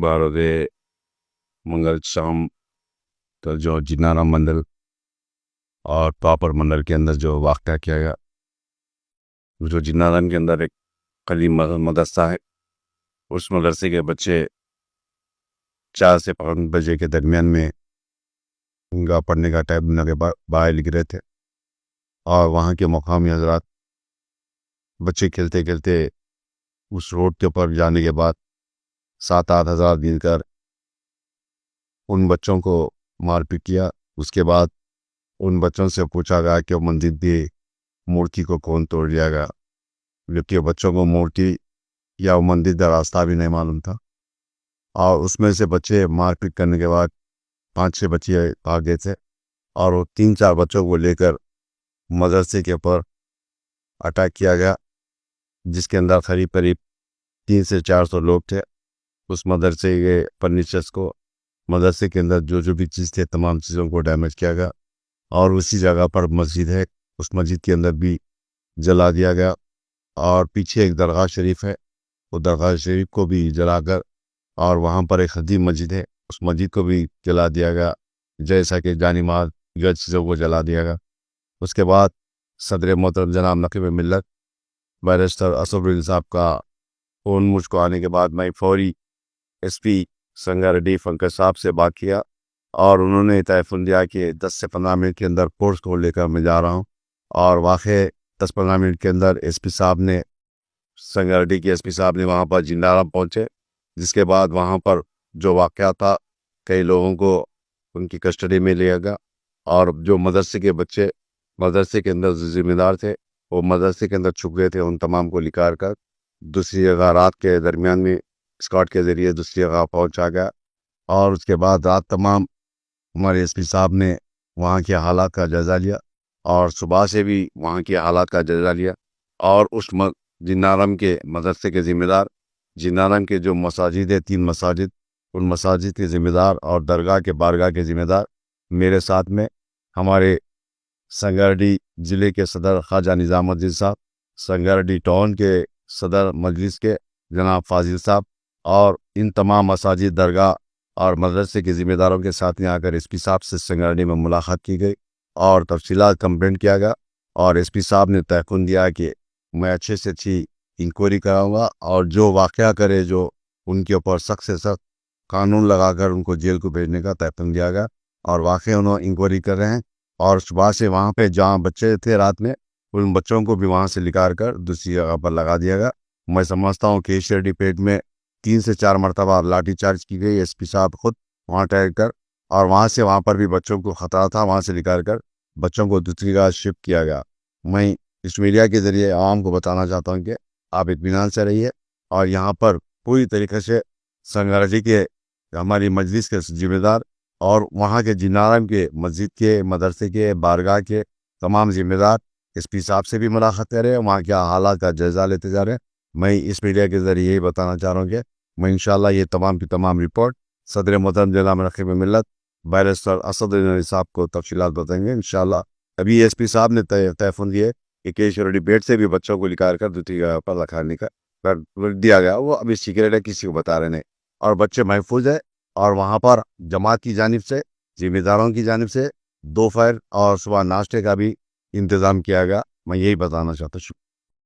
12 روزے منگل شام تو جو جنارم منڈل اور پاپر منڈل کے اندر جو واقعہ کیا گیا، جو جنارم کے اندر ایک قدیم مدرسہ ہے، اس مدرسے کے بچے 4 سے 5 بجے کے درمیان میں ان کا پڑھنے کا ٹائم ہونے کے بعد باہر لکھ رہے تھے، اور وہاں کے مقامی حضرات بچے کھیلتے کھیلتے اس روڈ کے اوپر جانے کے بعد 7-8 ہزار مل کر ان بچوں کو مار پیٹ کیا۔ اس کے بعد ان بچوں سے پوچھا گیا کہ مندر کی مورتی کو کون توڑ دیا گیا، جبکہ بچوں کو مورتی یا مندر کا راستہ بھی نہیں معلوم تھا، اور اس میں سے بچے مار پیٹ کرنے کے بعد 5-6 بچے آگے تھے، اور وہ 3-4 بچوں کو لے کر مدرسے کے اوپر اٹیک کیا گیا، جس کے اندر قریب 300 سے 400 لوگ تھے۔ اس مدرسے کے فرنیچرز کو، مدرسے کے اندر جو بھی چیز تھے، تمام چیزوں کو ڈیمیج کیا گیا، اور اسی جگہ پر مسجد ہے، اس مسجد کے اندر بھی جلا دیا گیا، اور پیچھے ایک درگاہ شریف ہے، وہ درگاہ شریف کو بھی جلا کر، اور وہاں پر ایک قدیم مسجد ہے، اس مسجد کو بھی جلا دیا گیا، جیسا کہ جانی مال چیزوں کو جلا دیا گیا۔ اس کے بعد صدر محترم جناب نقیب ملت بیرسٹر اسدالدین صاحب کا فون مجھ کو آنے کے بعد میں فوری ایس پی سنگاریڈی پنکج صاحب سے بات کیا، اور انہوں نے تیفون دیا کہ 10 سے 15 منٹ کے اندر فورس کو لے کر میں جا رہا ہوں، اور واقع 10-15 منٹ کے اندر ایس پی صاحب نے، سنگاریڈی کے ایس پی صاحب نے وہاں پر جنارم پہنچے، جس کے بعد وہاں پر جو واقعہ تھا، کئی لوگوں کو ان کی کسٹڈی میں لیا گیا، اور جو مدرسے کے بچے مدرسے کے اندر ذمہ دار تھے، وہ مدرسے کے اندر چھپ گئے تھے، ان تمام کو نکال کر دوسری جگہ رات کے درمیان میں اسکاٹ کے ذریعے دوسری جگہ پہنچا گیا۔ اور اس کے بعد رات تمام ہمارے ایس پی صاحب نے وہاں کے حالات کا جائزہ لیا، اور صبح سے بھی وہاں کے حالات کا جائزہ لیا، اور اس جنارم کے مدرسے کے ذمہ دار، جنارم کے جو مساجد ہے 3 مساجد، ان مساجد کے ذمہ دار اور درگاہ کے بارگاہ کے ذمہ دار میرے ساتھ میں ہمارے سنگاریڈی ضلع کے صدر خواجہ نظام الدین صاحب، سنگاریڈی ٹاؤن کے صدر مجلس کے جناب فاضل صاحب، اور ان تمام مساجد، درگاہ اور مدرسے کے ذمہ داروں کے ساتھ میں آ کر ایس پی صاحب سے سنگاریڈی میں ملاقات کی گئی، اور تفصیلات کمپلینٹ کیا گیا، اور ایس پی صاحب نے تیقن دیا کہ میں اچھے سے اچھی انکوائری کراؤں گا، اور جو واقعہ کرے جو ان کے اوپر سخت سے سخت قانون لگا کر ان کو جیل کو بھیجنے کا تیقن دیا گیا، اور واقعی انہوں انکوائری کر رہے ہیں، اور صبح سے وہاں پہ جہاں بچے تھے رات میں، ان بچوں کو بھی وہاں سے نکال کر دوسری جگہ پر لگا دیا گیا۔ میں سمجھتا ہوں کہ ایشیاڈی پیٹ میں 3 سے 4 مرتبہ لاٹھی چارج کی گئی، ایس پی صاحب خود وہاں ٹھہر کر، اور وہاں پر بھی بچوں کو خطرہ تھا، وہاں سے نکال کر بچوں کو دوسری جگہ شفٹ کیا گیا۔ میں اس میڈیا کے ذریعے عوام کو بتانا چاہتا ہوں کہ آپ اطمینان سے رہیے، اور یہاں پر پوری طریقے سے سنگاریڈی کے ہماری مجلس کے ذمہ دار اور وہاں کے جنارم کے مسجد کے، مدرسے کے، بارگاہ کے تمام ذمہ دار ایس پی صاحب سے بھی ملاقات کر رہے ہیں، وہاں کے حالات کا جائزہ لیتے جا رہے ہیں۔ میں اس میڈیا کے ذریعے یہی بتانا چاہ رہا ہوں کہ میں انشاءاللہ یہ تمام کی تمام رپورٹ صدر محترم جناب نقیب ملت بیرسٹر اسدالدین صاحب کو تفصیلات بتائیں گے انشاءاللہ۔ ابھی ایس پی صاحب نے تیقن دیے کہ کیشوریڈی بیٹ سے بھی بچوں کو نکال کر دوسری جگہ پر رکھنے کا کر دیا گیا، وہ ابھی سیکریٹ ہے، کسی کو بتا رہے نہیں، اور بچے محفوظ ہے، اور وہاں پر جماعت کی جانب سے، ذمہ داروں کی جانب سے 2 فائر اور صبح ناشتے کا بھی انتظام کیا گیا۔ میں یہی بتانا چاہتا ہوں۔